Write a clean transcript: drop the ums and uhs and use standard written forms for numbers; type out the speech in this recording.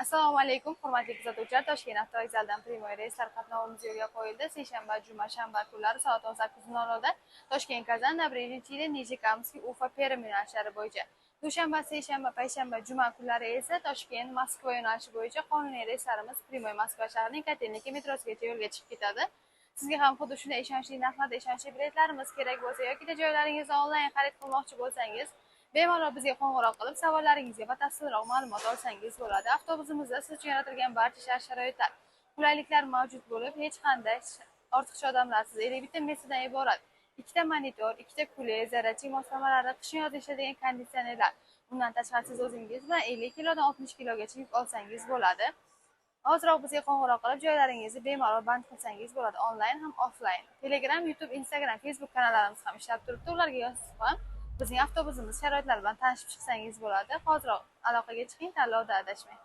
Assalomu alaykum, hurmatli kuzatuvchilar. Toshkent avtovokzalidan Primoy reyslar qatnovimiz yo'lga qo'yildi. Seshanba, juma, shanba kunlari soat 18:00 da Toshkent Kazan, Nabrežniy Chili, Nijikamskiy, Ufa, Perm yo'nalishlari bo'yicha. Dushanba, seshanba, payshanba, juma kunlari esa Toshkent, Moskva yo'nalishi bo'yicha qonuniy reyslarimiz Primoy Moskva shahrining Kotelniki metrosigacha yo'lga chiqib ketadi. Sizga ham xuddi shunday ishonchli narxlarda ishonchli biletlarimiz kerak bo'lsa yoki joylaringizni onlayn xarid qilmoqchi bo'lsangiz, bemalol bizga qo'ng'iroq qilib, savollaringizga batafsilroq ma'lumot olsangiz bo'ladi. Avtobusimizda siz uchun yaratilgan barcha shart-sharoitlar, qulayliklar mavjud bo'lib, hech qanday ortiqcha odamlarsiz 51 ta mesadan iborat. 2 ta monitor, 2 ta kuler, zaryadchi moslamalari, qishni yoz ishlaydigan konditsionerlar. Undan tashqari siz o'zingiz bilan 50 kilodan 60 kilogacha yuk olsangiz bo'ladi. Hoziroq bizga qo'ng'iroq qilib, joylaringizni bemalol band qilsangiz bo'ladi, onlayn ham offlayn. Telegram, YouTube, Instagram, Facebook kanallarimiz ham ishlab turibdi. Ularga yozib ham bizning avtobusimiz sharoitlari bilan tanishib chiqsangiz bo'ladi. Hoziroq aloqaga chiqing, tanlovda adashmang.